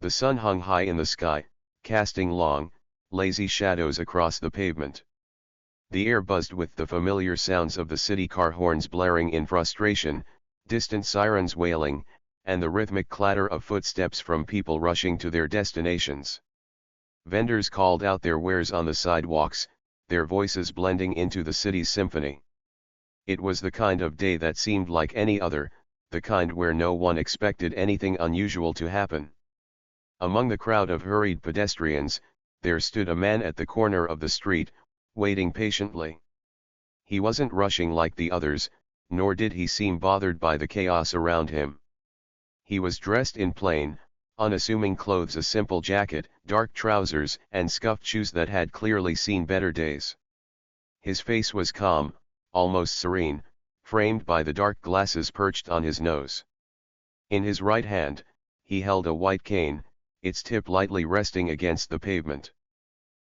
The sun hung high in the sky, casting long, lazy shadows across the pavement. The air buzzed with the familiar sounds of the city car horns blaring in frustration, distant sirens wailing, and the rhythmic clatter of footsteps from people rushing to their destinations. Vendors called out their wares on the sidewalks, their voices blending into the city's symphony. It was the kind of day that seemed like any other, the kind where no one expected anything unusual to happen. Among the crowd of hurried pedestrians, there stood a man at the corner of the street, waiting patiently. He wasn't rushing like the others, nor did he seem bothered by the chaos around him. He was dressed in plain, unassuming clothes, a simple jacket, dark trousers, and scuffed shoes that had clearly seen better days. His face was calm, almost serene, framed by the dark glasses perched on his nose. In his right hand, he held a white cane, its tip lightly resting against the pavement.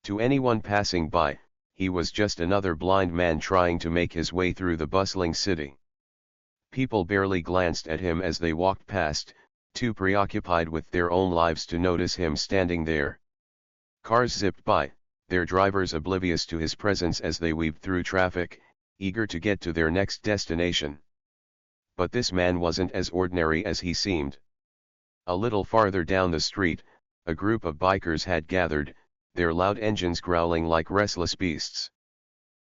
To anyone passing by, he was just another blind man trying to make his way through the bustling city. People barely glanced at him as they walked past, too preoccupied with their own lives to notice him standing there. Cars zipped by, their drivers oblivious to his presence as they weaved through traffic, eager to get to their next destination. But this man wasn't as ordinary as he seemed. A little farther down the street, a group of bikers had gathered, their loud engines growling like restless beasts.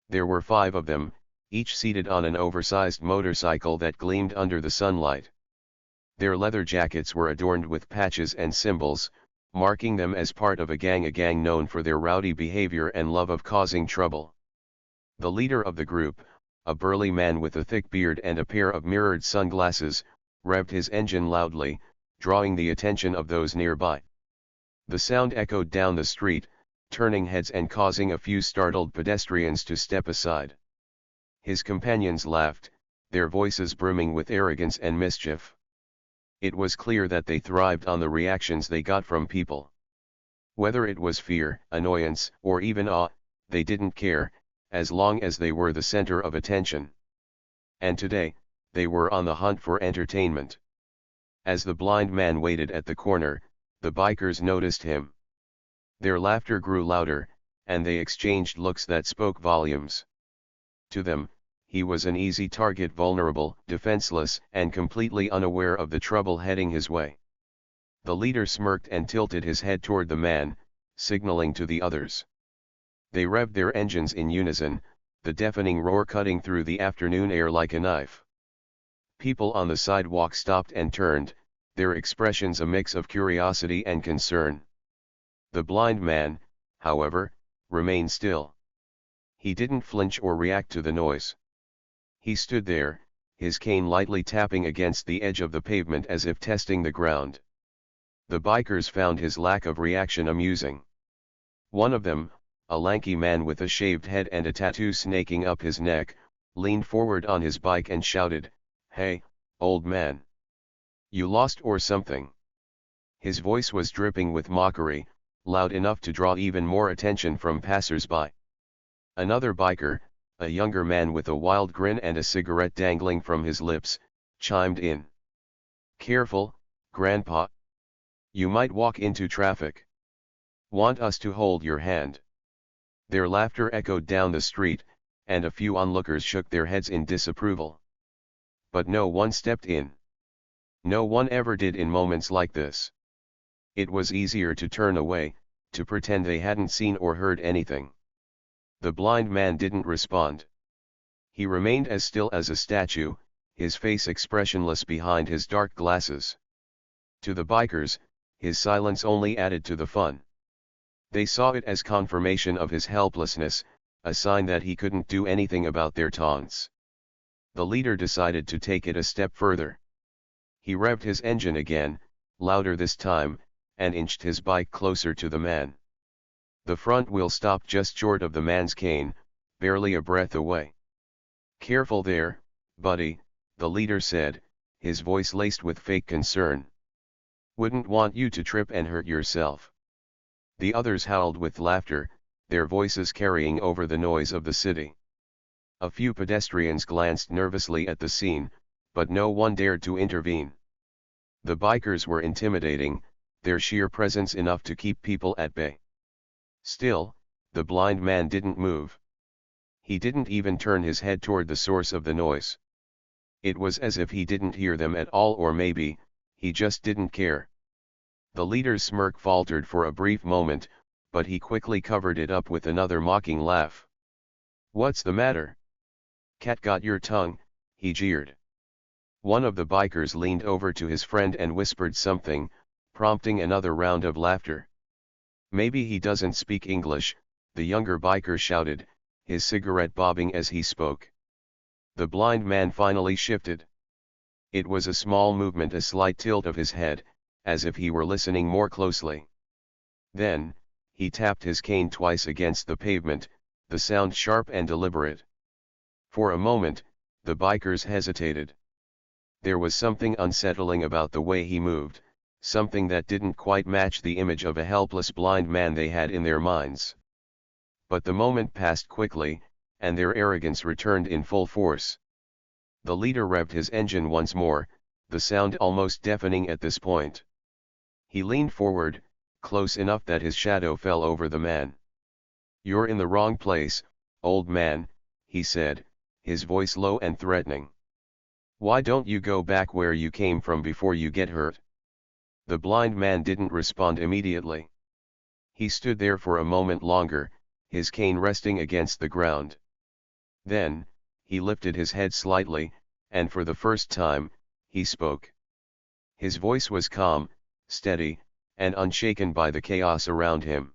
There were 5 of them, each seated on an oversized motorcycle that gleamed under the sunlight. Their leather jackets were adorned with patches and symbols, marking them as part of a gang known for their rowdy behavior and love of causing trouble. The leader of the group, a burly man with a thick beard and a pair of mirrored sunglasses, revved his engine loudly, drawing the attention of those nearby. The sound echoed down the street, turning heads and causing a few startled pedestrians to step aside. His companions laughed, their voices brimming with arrogance and mischief. It was clear that they thrived on the reactions they got from people. Whether it was fear, annoyance, or even awe, they didn't care, as long as they were the center of attention. And today, they were on the hunt for entertainment. As the blind man waited at the corner, the bikers noticed him. Their laughter grew louder, and they exchanged looks that spoke volumes. To them, he was an easy target, vulnerable, defenseless, and completely unaware of the trouble heading his way. The leader smirked and tilted his head toward the man, signaling to the others. They revved their engines in unison, the deafening roar cutting through the afternoon air like a knife. People on the sidewalk stopped and turned, their expressions a mix of curiosity and concern. The blind man, however, remained still. He didn't flinch or react to the noise. He stood there, his cane lightly tapping against the edge of the pavement as if testing the ground. The bikers found his lack of reaction amusing. One of them, a lanky man with a shaved head and a tattoo snaking up his neck, leaned forward on his bike and shouted, "Hey, old man. You lost or something?" His voice was dripping with mockery, loud enough to draw even more attention from passers-by. Another biker, a younger man with a wild grin and a cigarette dangling from his lips, chimed in. "Careful, Grandpa. You might walk into traffic. Want us to hold your hand?" Their laughter echoed down the street, and a few onlookers shook their heads in disapproval. But no one stepped in. No one ever did in moments like this. It was easier to turn away, to pretend they hadn't seen or heard anything. The blind man didn't respond. He remained as still as a statue, his face expressionless behind his dark glasses. To the bikers, his silence only added to the fun. They saw it as confirmation of his helplessness, a sign that he couldn't do anything about their taunts. The leader decided to take it a step further. He revved his engine again, louder this time, and inched his bike closer to the man. The front wheel stopped just short of the man's cane, barely a breath away. "Careful there, buddy," the leader said, his voice laced with fake concern. "Wouldn't want you to trip and hurt yourself." The others howled with laughter, their voices carrying over the noise of the city. A few pedestrians glanced nervously at the scene, but no one dared to intervene. The bikers were intimidating, their sheer presence enough to keep people at bay. Still, the blind man didn't move. He didn't even turn his head toward the source of the noise. It was as if he didn't hear them at all, or maybe, he just didn't care. The leader's smirk faltered for a brief moment, but he quickly covered it up with another mocking laugh. "What's the matter? Cat got your tongue?" he jeered. One of the bikers leaned over to his friend and whispered something, prompting another round of laughter. "Maybe he doesn't speak English," the younger biker shouted, his cigarette bobbing as he spoke. The blind man finally shifted. It was a small movement, a slight tilt of his head, as if he were listening more closely. Then, he tapped his cane twice against the pavement, the sound sharp and deliberate. For a moment, the bikers hesitated. There was something unsettling about the way he moved, something that didn't quite match the image of a helpless blind man they had in their minds. But the moment passed quickly, and their arrogance returned in full force. The leader revved his engine once more, the sound almost deafening at this point. He leaned forward, close enough that his shadow fell over the man. "You're in the wrong place, old man," he said, his voice low and threatening. "Why don't you go back where you came from before you get hurt?" The blind man didn't respond immediately. He stood there for a moment longer, his cane resting against the ground. Then, he lifted his head slightly, and for the first time, he spoke. His voice was calm, steady, and unshaken by the chaos around him.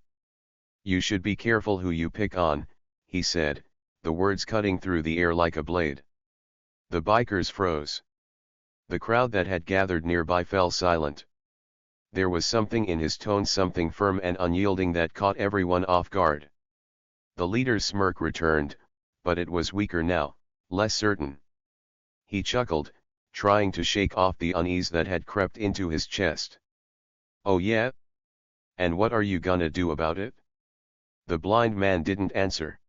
"You should be careful who you pick on," he said, the words cutting through the air like a blade. The bikers froze. The crowd that had gathered nearby fell silent. There was something in his tone, something firm and unyielding that caught everyone off guard. The leader's smirk returned, but it was weaker now, less certain. He chuckled, trying to shake off the unease that had crept into his chest. "Oh yeah? And what are you gonna do about it?" The blind man didn't answer.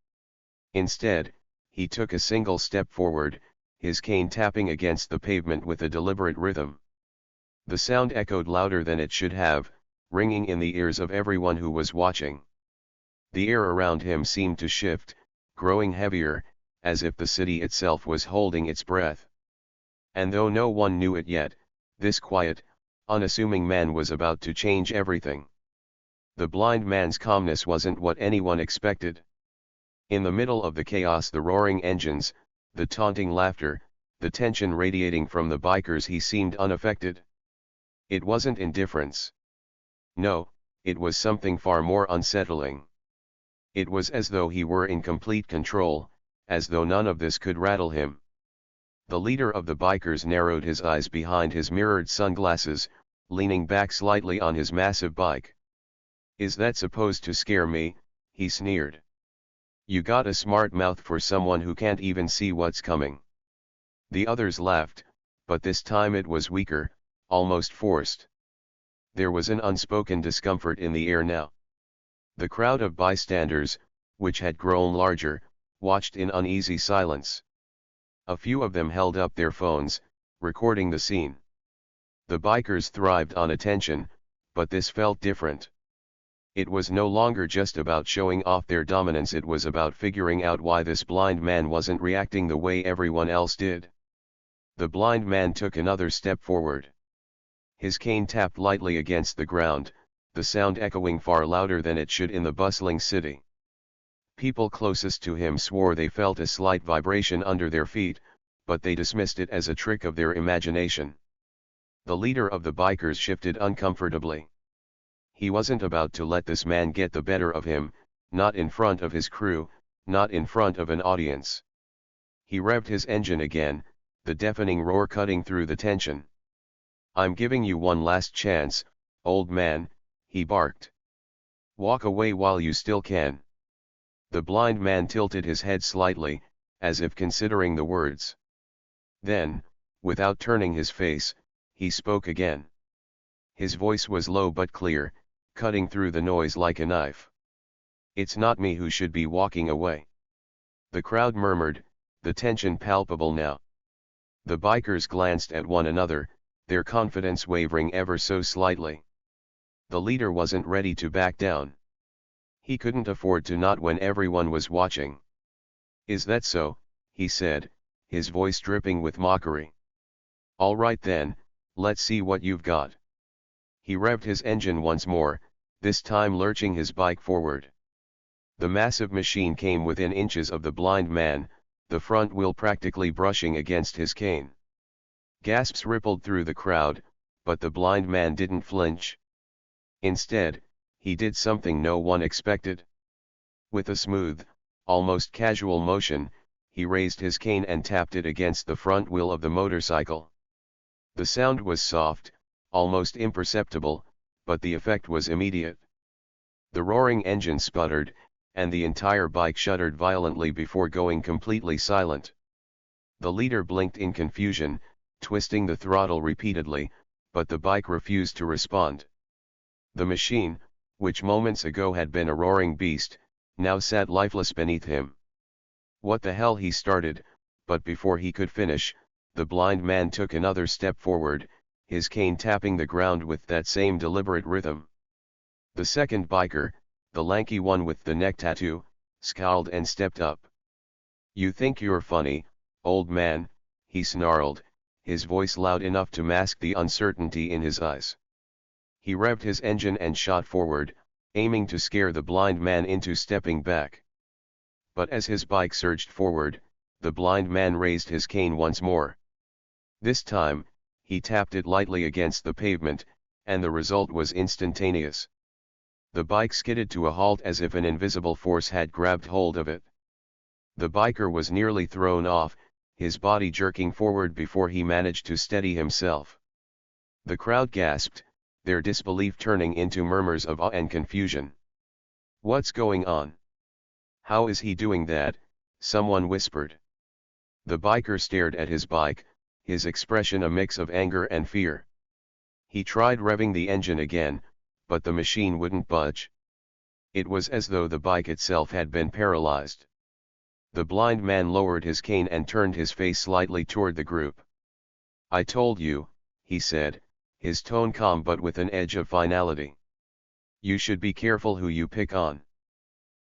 Instead, he took a single step forward, his cane tapping against the pavement with a deliberate rhythm. The sound echoed louder than it should have, ringing in the ears of everyone who was watching. The air around him seemed to shift, growing heavier, as if the city itself was holding its breath. And though no one knew it yet, this quiet, unassuming man was about to change everything. The blind man's calmness wasn't what anyone expected. In the middle of the chaos, the roaring engines, the taunting laughter, the tension radiating from the bikers, he seemed unaffected. It wasn't indifference. No, it was something far more unsettling. It was as though he were in complete control, as though none of this could rattle him. The leader of the bikers narrowed his eyes behind his mirrored sunglasses, leaning back slightly on his massive bike. "Is that supposed to scare me?" he sneered. "You got a smart mouth for someone who can't even see what's coming." The others laughed, but this time it was weaker, almost forced. There was an unspoken discomfort in the air now. The crowd of bystanders, which had grown larger, watched in uneasy silence. A few of them held up their phones, recording the scene. The bikers thrived on attention, but this felt different. It was no longer just about showing off their dominance, it was about figuring out why this blind man wasn't reacting the way everyone else did. The blind man took another step forward. His cane tapped lightly against the ground, the sound echoing far louder than it should in the bustling city. People closest to him swore they felt a slight vibration under their feet, but they dismissed it as a trick of their imagination. The leader of the bikers shifted uncomfortably. He wasn't about to let this man get the better of him, not in front of his crew, not in front of an audience. He revved his engine again, the deafening roar cutting through the tension. "I'm giving you one last chance, old man," he barked. "Walk away while you still can." The blind man tilted his head slightly, as if considering the words. Then, without turning his face, he spoke again. His voice was low but clear, cutting through the noise like a knife. "It's not me who should be walking away." The crowd murmured, the tension palpable now. The bikers glanced at one another, their confidence wavering ever so slightly. The leader wasn't ready to back down. He couldn't afford to not when everyone was watching. "Is that so?" he said, his voice dripping with mockery. "All right then, let's see what you've got." He revved his engine once more, this time lurching his bike forward. The massive machine came within inches of the blind man, the front wheel practically brushing against his cane. Gasps rippled through the crowd, but the blind man didn't flinch. Instead, he did something no one expected. With a smooth, almost casual motion, he raised his cane and tapped it against the front wheel of the motorcycle. The sound was soft, almost imperceptible, but the effect was immediate. The roaring engine sputtered, and the entire bike shuddered violently before going completely silent. The leader blinked in confusion, twisting the throttle repeatedly, but the bike refused to respond. The machine, which moments ago had been a roaring beast, now sat lifeless beneath him. "What the hell?" he started, but before he could finish, the blind man took another step forward, his cane tapping the ground with that same deliberate rhythm. The second biker, the lanky one with the neck tattoo, scowled and stepped up. "You think you're funny, old man," he snarled, his voice loud enough to mask the uncertainty in his eyes. He revved his engine and shot forward, aiming to scare the blind man into stepping back. But as his bike surged forward, the blind man raised his cane once more. This time, he tapped it lightly against the pavement, and the result was instantaneous. The bike skidded to a halt as if an invisible force had grabbed hold of it. The biker was nearly thrown off, his body jerking forward before he managed to steady himself. The crowd gasped, their disbelief turning into murmurs of awe and confusion. "What's going on? How is he doing that?" someone whispered. The biker stared at his bike, his expression a mix of anger and fear. He tried revving the engine again, but the machine wouldn't budge. It was as though the bike itself had been paralyzed. The blind man lowered his cane and turned his face slightly toward the group. "I told you," he said, his tone calm but with an edge of finality. "You should be careful who you pick on."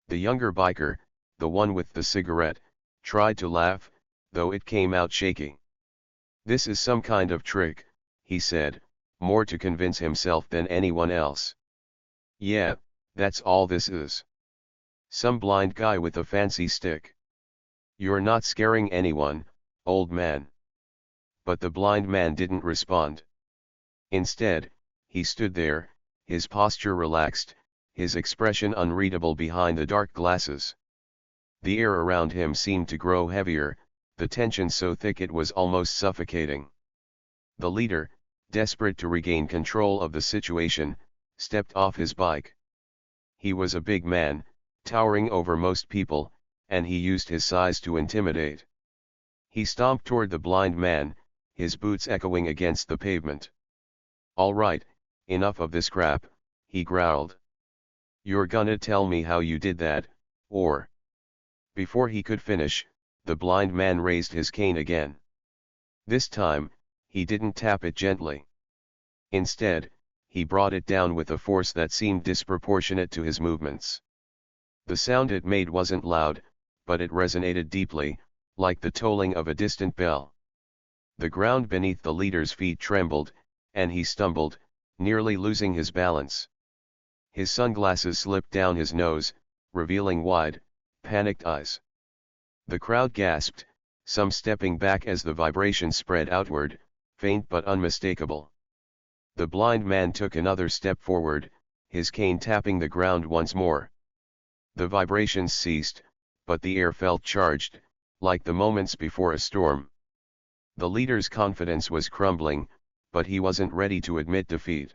The younger biker, the one with the cigarette, tried to laugh, though it came out shaky. "This is some kind of trick," he said, more to convince himself than anyone else. "Yeah, that's all this is. Some blind guy with a fancy stick. You're not scaring anyone, old man." But the blind man didn't respond. Instead, he stood there, his posture relaxed, his expression unreadable behind the dark glasses. The air around him seemed to grow heavier, the tension so thick it was almost suffocating. The leader, desperate to regain control of the situation, stepped off his bike. He was a big man, towering over most people, and he used his size to intimidate. He stomped toward the blind man, his boots echoing against the pavement. "All right, enough of this crap," he growled. "You're gonna tell me how you did that, or..." Before he could finish, the blind man raised his cane again. This time, he didn't tap it gently. Instead, he brought it down with a force that seemed disproportionate to his movements. The sound it made wasn't loud, but it resonated deeply, like the tolling of a distant bell. The ground beneath the leader's feet trembled, and he stumbled, nearly losing his balance. His sunglasses slipped down his nose, revealing wide, panicked eyes. The crowd gasped, some stepping back as the vibration spread outward, faint but unmistakable. The blind man took another step forward, his cane tapping the ground once more. The vibrations ceased, but the air felt charged, like the moments before a storm. The leader's confidence was crumbling, but he wasn't ready to admit defeat.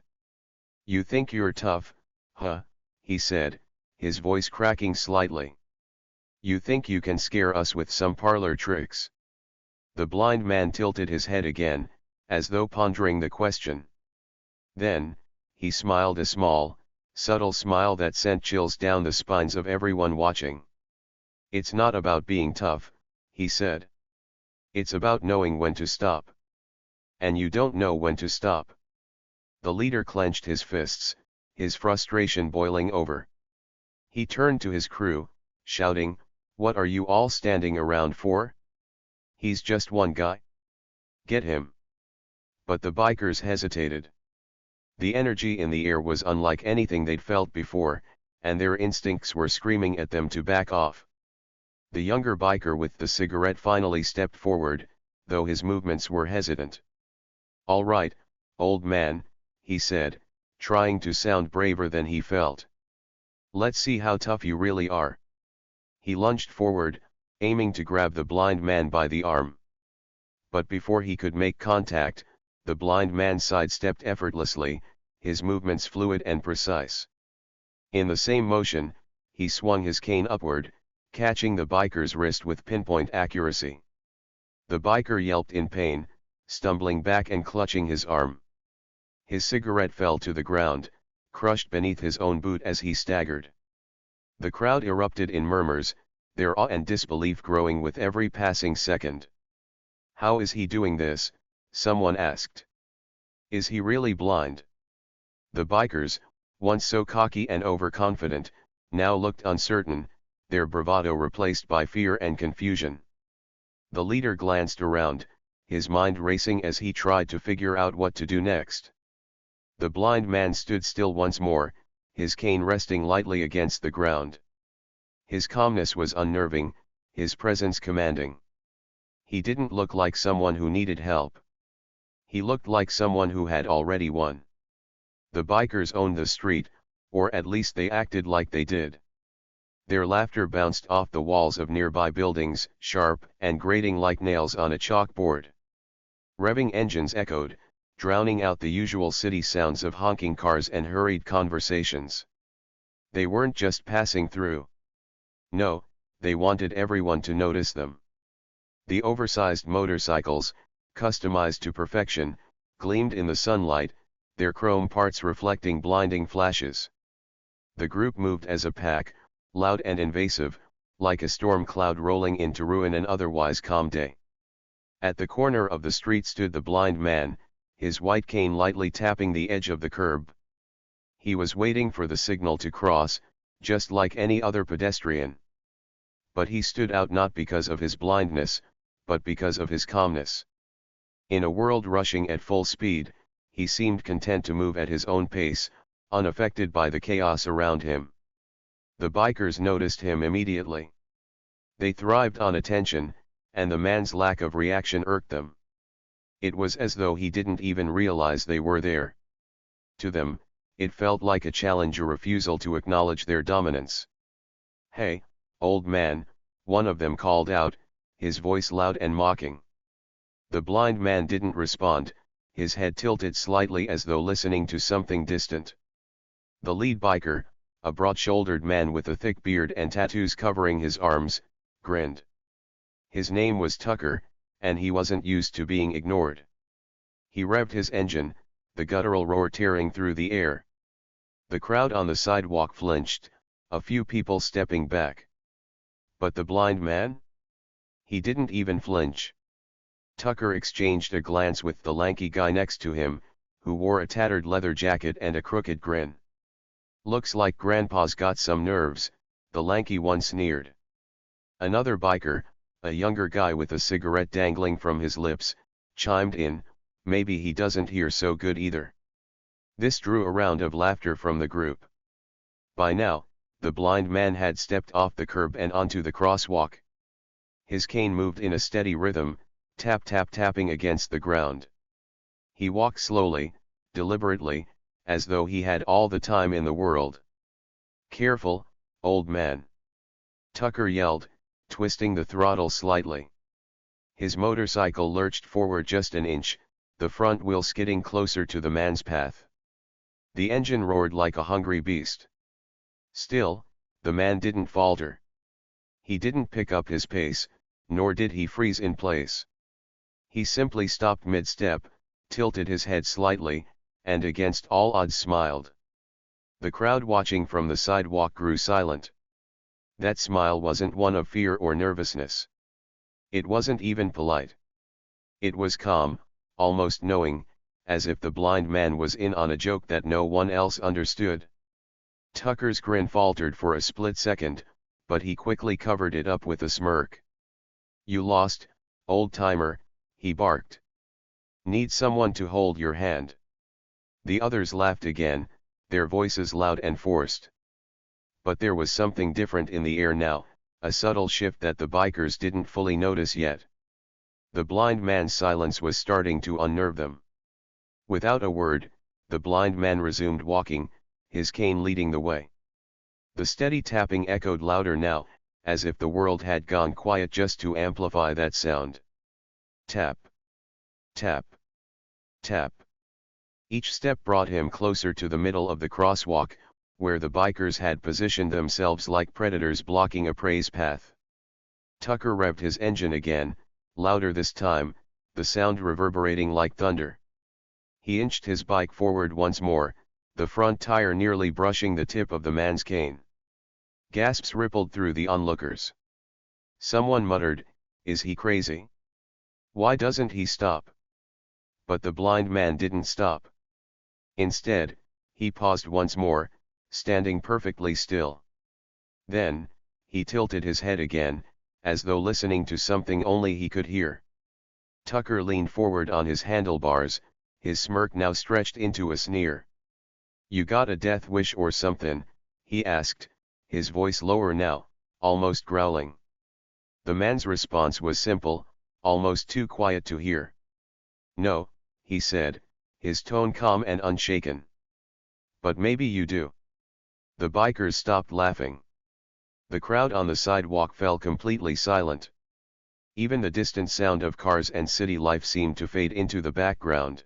"You think you're tough, huh?" he said, his voice cracking slightly. "You think you can scare us with some parlor tricks?" The blind man tilted his head again, as though pondering the question. Then, he smiled a small, subtle smile that sent chills down the spines of everyone watching. "It's not about being tough," he said. "It's about knowing when to stop. And you don't know when to stop." The leader clenched his fists, his frustration boiling over. He turned to his crew, shouting, "What are you all standing around for? He's just one guy. Get him." But the bikers hesitated. The energy in the air was unlike anything they'd felt before, and their instincts were screaming at them to back off. The younger biker with the cigarette finally stepped forward, though his movements were hesitant. "All right, old man," he said, trying to sound braver than he felt. "Let's see how tough you really are." He lunged forward, aiming to grab the blind man by the arm. But before he could make contact, the blind man sidestepped effortlessly, his movements fluid and precise. In the same motion, he swung his cane upward, catching the biker's wrist with pinpoint accuracy. The biker yelped in pain, stumbling back and clutching his arm. His cigarette fell to the ground, crushed beneath his own boot as he staggered. The crowd erupted in murmurs, their awe and disbelief growing with every passing second. "How is he doing this?" someone asked. "Is he really blind?" The bikers, once so cocky and overconfident, now looked uncertain, their bravado replaced by fear and confusion. The leader glanced around, his mind racing as he tried to figure out what to do next. The blind man stood still once more, his cane resting lightly against the ground. His calmness was unnerving, his presence commanding. He didn't look like someone who needed help. He looked like someone who had already won. The bikers owned the street, or at least they acted like they did. Their laughter bounced off the walls of nearby buildings, sharp and grating like nails on a chalkboard. Revving engines echoed, drowning out the usual city sounds of honking cars and hurried conversations. They weren't just passing through. No, they wanted everyone to notice them. The oversized motorcycles, customized to perfection, gleamed in the sunlight, their chrome parts reflecting blinding flashes. The group moved as a pack, loud and invasive, like a storm cloud rolling in to ruin an otherwise calm day. At the corner of the street stood the blind man, his white cane lightly tapping the edge of the curb. He was waiting for the signal to cross, just like any other pedestrian. But he stood out not because of his blindness, but because of his calmness. In a world rushing at full speed, he seemed content to move at his own pace, unaffected by the chaos around him. The bikers noticed him immediately. They thrived on attention, and the man's lack of reaction irked them. It was as though he didn't even realize they were there. To them, it felt like a challenge or refusal to acknowledge their dominance. "Hey, old man," one of them called out, his voice loud and mocking. The blind man didn't respond, his head tilted slightly as though listening to something distant. The lead biker, a broad-shouldered man with a thick beard and tattoos covering his arms, grinned. His name was Tucker, and he wasn't used to being ignored. He revved his engine, the guttural roar tearing through the air. The crowd on the sidewalk flinched, a few people stepping back. But the blind man? He didn't even flinch. Tucker exchanged a glance with the lanky guy next to him, who wore a tattered leather jacket and a crooked grin. "Looks like Grandpa's got some nerves," the lanky one sneered. Another biker, a younger guy with a cigarette dangling from his lips, chimed in, "Maybe he doesn't hear so good either." This drew a round of laughter from the group. By now, the blind man had stepped off the curb and onto the crosswalk. His cane moved in a steady rhythm, tap tap tapping against the ground. He walked slowly, deliberately, as though he had all the time in the world. "Careful, old man," Tucker yelled, twisting the throttle slightly. His motorcycle lurched forward just an inch, the front wheel skidding closer to the man's path. The engine roared like a hungry beast. Still, the man didn't falter. He didn't pick up his pace, nor did he freeze in place. He simply stopped mid-step, tilted his head slightly, and against all odds smiled. The crowd watching from the sidewalk grew silent. That smile wasn't one of fear or nervousness. It wasn't even polite. It was calm, almost knowing, as if the blind man was in on a joke that no one else understood. Tucker's grin faltered for a split second, but he quickly covered it up with a smirk. "You lost, old-timer," he barked. "Need someone to hold your hand." The others laughed again, their voices loud and forced. But there was something different in the air now, a subtle shift that the bikers didn't fully notice yet. The blind man's silence was starting to unnerve them. Without a word, the blind man resumed walking, his cane leading the way. The steady tapping echoed louder now, as if the world had gone quiet just to amplify that sound. Tap. Tap. Tap. Each step brought him closer to the middle of the crosswalk, where the bikers had positioned themselves like predators blocking a prey's path. Tucker revved his engine again, louder this time, the sound reverberating like thunder. He inched his bike forward once more, the front tire nearly brushing the tip of the man's cane. Gasps rippled through the onlookers. Someone muttered, "Is he crazy? Why doesn't he stop?" But the blind man didn't stop. Instead, he paused once more, standing perfectly still. Then, he tilted his head again, as though listening to something only he could hear. Tucker leaned forward on his handlebars, his smirk now stretched into a sneer. "You got a death wish or something?" he asked, his voice lower now, almost growling. The man's response was simple, almost too quiet to hear. "No," he said, his tone calm and unshaken. "But maybe you do." The bikers stopped laughing. The crowd on the sidewalk fell completely silent. Even the distant sound of cars and city life seemed to fade into the background.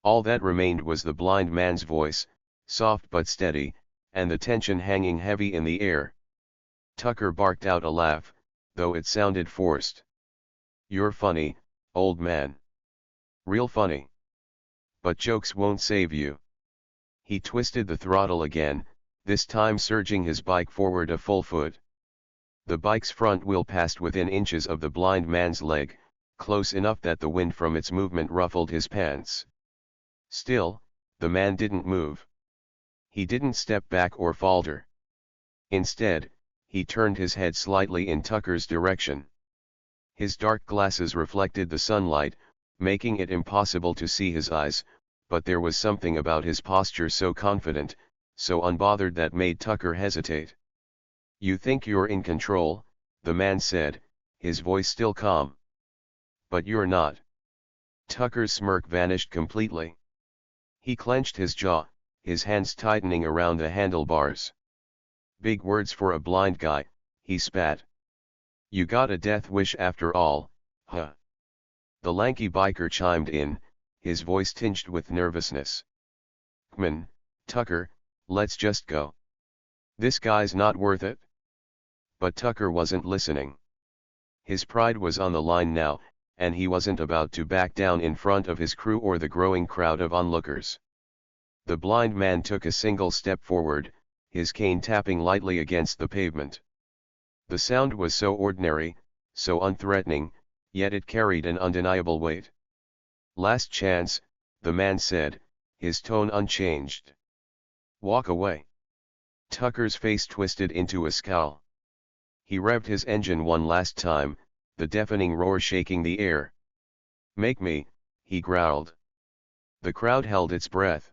All that remained was the blind man's voice, soft but steady, and the tension hanging heavy in the air. Tucker barked out a laugh, though it sounded forced. "You're funny, old man. Real funny. But jokes won't save you." He twisted the throttle again, this time surging his bike forward a full foot. The bike's front wheel passed within inches of the blind man's leg, close enough that the wind from its movement ruffled his pants. Still, the man didn't move. He didn't step back or falter. Instead, he turned his head slightly in Tucker's direction. His dark glasses reflected the sunlight, making it impossible to see his eyes, but there was something about his posture so confident, so unbothered that made Tucker hesitate. "You think you're in control," the man said, his voice still calm. "But you're not." Tucker's smirk vanished completely. He clenched his jaw, his hands tightening around the handlebars. "Big words for a blind guy," he spat. "You got a death wish after all, huh?" The lanky biker chimed in, his voice tinged with nervousness. "Come on, Tucker, let's just go. This guy's not worth it." But Tucker wasn't listening. His pride was on the line now, and he wasn't about to back down in front of his crew or the growing crowd of onlookers. The blind man took a single step forward, his cane tapping lightly against the pavement. The sound was so ordinary, so unthreatening, yet it carried an undeniable weight. "Last chance," the man said, his tone unchanged. "Walk away." Tucker's face twisted into a scowl. He revved his engine one last time, the deafening roar shaking the air. "Make me," he growled. The crowd held its breath.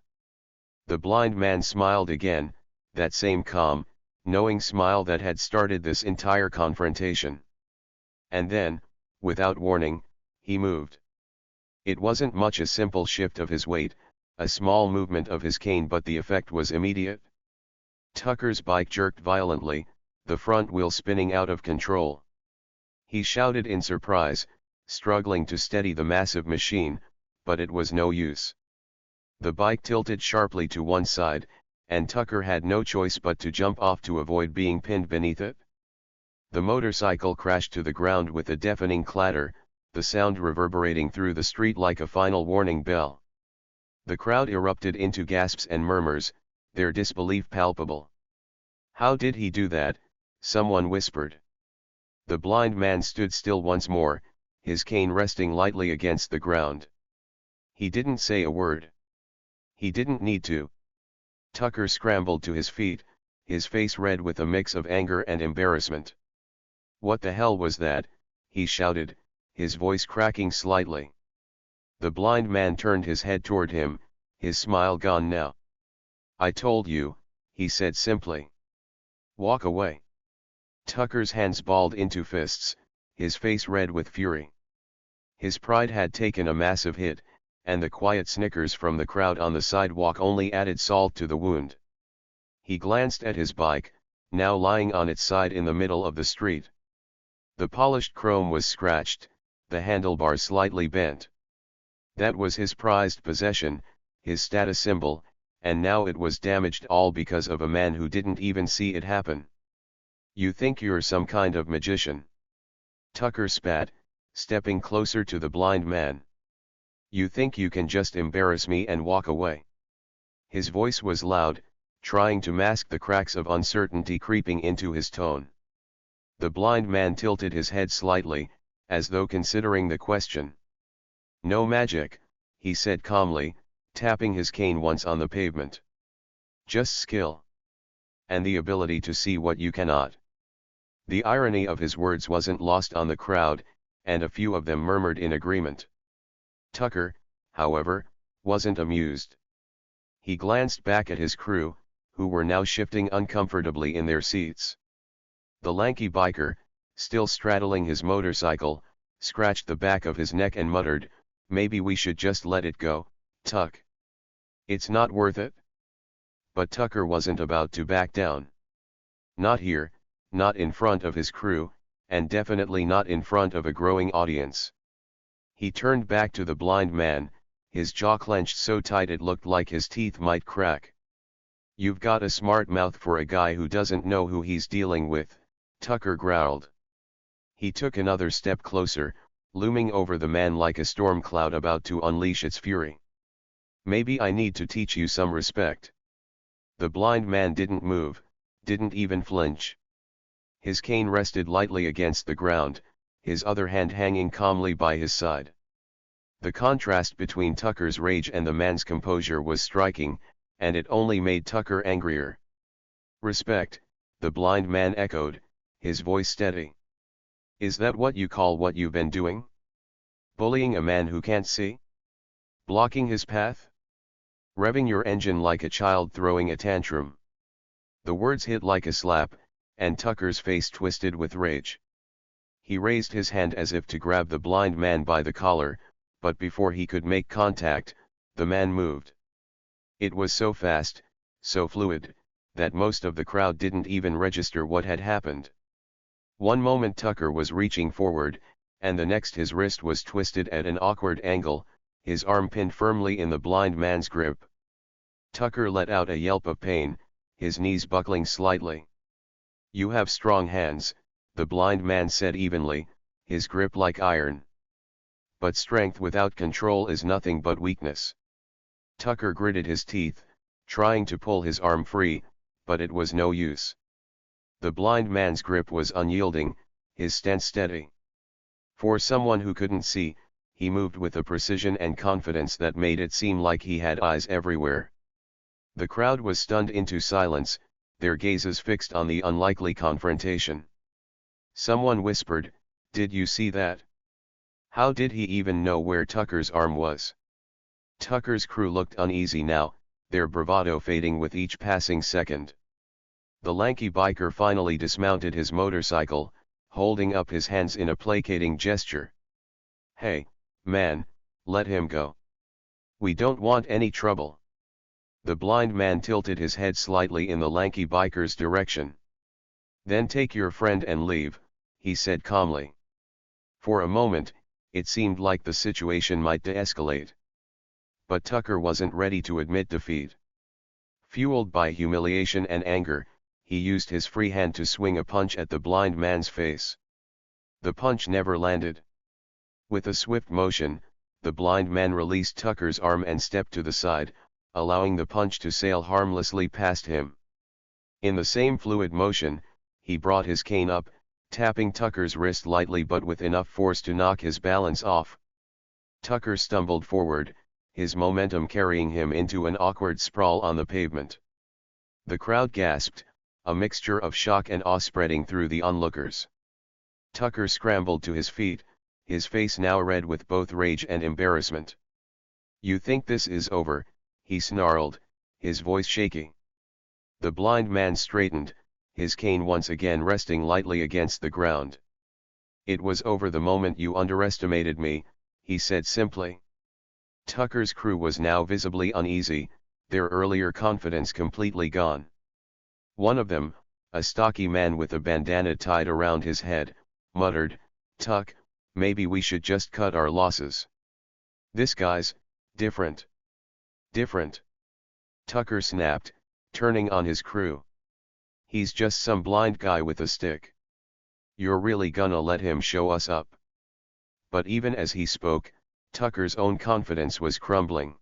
The blind man smiled again, that same calm, knowing smile that had started this entire confrontation. And then, without warning, he moved. It wasn't much, a simple shift of his weight, a small movement of his cane, but the effect was immediate. Tucker's bike jerked violently, the front wheel spinning out of control. He shouted in surprise, struggling to steady the massive machine, but it was no use. The bike tilted sharply to one side, and Tucker had no choice but to jump off to avoid being pinned beneath it. The motorcycle crashed to the ground with a deafening clatter, the sound reverberating through the street like a final warning bell. The crowd erupted into gasps and murmurs, their disbelief palpable. "How did he do that?" someone whispered. The blind man stood still once more, his cane resting lightly against the ground. He didn't say a word. He didn't need to. Tucker scrambled to his feet, his face red with a mix of anger and embarrassment. "What the hell was that?" he shouted, his voice cracking slightly. The blind man turned his head toward him, his smile gone now. "I told you," he said simply. "Walk away." Tucker's hands balled into fists, his face red with fury. His pride had taken a massive hit, and the quiet snickers from the crowd on the sidewalk only added salt to the wound. He glanced at his bike, now lying on its side in the middle of the street. The polished chrome was scratched, the handlebars slightly bent. That was his prized possession, his status symbol, and now it was damaged all because of a man who didn't even see it happen. "You think you're some kind of magician?" Tucker spat, stepping closer to the blind man. "You think you can just embarrass me and walk away?" His voice was loud, trying to mask the cracks of uncertainty creeping into his tone. The blind man tilted his head slightly, as though considering the question. "No magic," he said calmly, tapping his cane once on the pavement. "Just skill. And the ability to see what you cannot." The irony of his words wasn't lost on the crowd, and a few of them murmured in agreement. Tucker, however, wasn't amused. He glanced back at his crew, who were now shifting uncomfortably in their seats. The lanky biker, still straddling his motorcycle, scratched the back of his neck and muttered, "Maybe we should just let it go, Tuck. It's not worth it." But Tucker wasn't about to back down. Not here, not in front of his crew, and definitely not in front of a growing audience. He turned back to the blind man, his jaw clenched so tight it looked like his teeth might crack. "You've got a smart mouth for a guy who doesn't know who he's dealing with," Tucker growled. He took another step closer, looming over the man like a storm cloud about to unleash its fury. "Maybe I need to teach you some respect." The blind man didn't move, didn't even flinch. His cane rested lightly against the ground, his other hand hanging calmly by his side. The contrast between Tucker's rage and the man's composure was striking, and it only made Tucker angrier. "Respect," the blind man echoed, his voice steady. "Is that what you call what you've been doing? Bullying a man who can't see? Blocking his path? Revving your engine like a child throwing a tantrum?" The words hit like a slap, and Tucker's face twisted with rage. He raised his hand as if to grab the blind man by the collar, but before he could make contact, the man moved. It was so fast, so fluid, that most of the crowd didn't even register what had happened. One moment Tucker was reaching forward, and the next his wrist was twisted at an awkward angle, his arm pinned firmly in the blind man's grip. Tucker let out a yelp of pain, his knees buckling slightly. "You have strong hands," the blind man said evenly, his grip like iron. "But strength without control is nothing but weakness." Tucker gritted his teeth, trying to pull his arm free, but it was no use. The blind man's grip was unyielding, his stance steady. For someone who couldn't see, he moved with a precision and confidence that made it seem like he had eyes everywhere. The crowd was stunned into silence, their gazes fixed on the unlikely confrontation. Someone whispered, "Did you see that?" How did he even know where Tucker's arm was? Tucker's crew looked uneasy now, their bravado fading with each passing second. The lanky biker finally dismounted his motorcycle, holding up his hands in a placating gesture. "Hey, man, let him go. We don't want any trouble." The blind man tilted his head slightly in the lanky biker's direction. "Then take your friend and leave," he said calmly. For a moment, it seemed like the situation might de-escalate. But Tucker wasn't ready to admit defeat. Fueled by humiliation and anger, he used his free hand to swing a punch at the blind man's face. The punch never landed. With a swift motion, the blind man released Tucker's arm and stepped to the side, allowing the punch to sail harmlessly past him. In the same fluid motion, he brought his cane up, tapping Tucker's wrist lightly but with enough force to knock his balance off. Tucker stumbled forward, his momentum carrying him into an awkward sprawl on the pavement. The crowd gasped, a mixture of shock and awe spreading through the onlookers. Tucker scrambled to his feet, his face now red with both rage and embarrassment. "You think this is over," he snarled, his voice shaking. The blind man straightened, his cane once again resting lightly against the ground. "It was over the moment you underestimated me," he said simply. Tucker's crew was now visibly uneasy, their earlier confidence completely gone. One of them, a stocky man with a bandana tied around his head, muttered, "Tuck, maybe we should just cut our losses. This guy's different." "Different?" Tucker snapped, turning on his crew. "He's just some blind guy with a stick. You're really gonna let him show us up?" But even as he spoke, Tucker's own confidence was crumbling.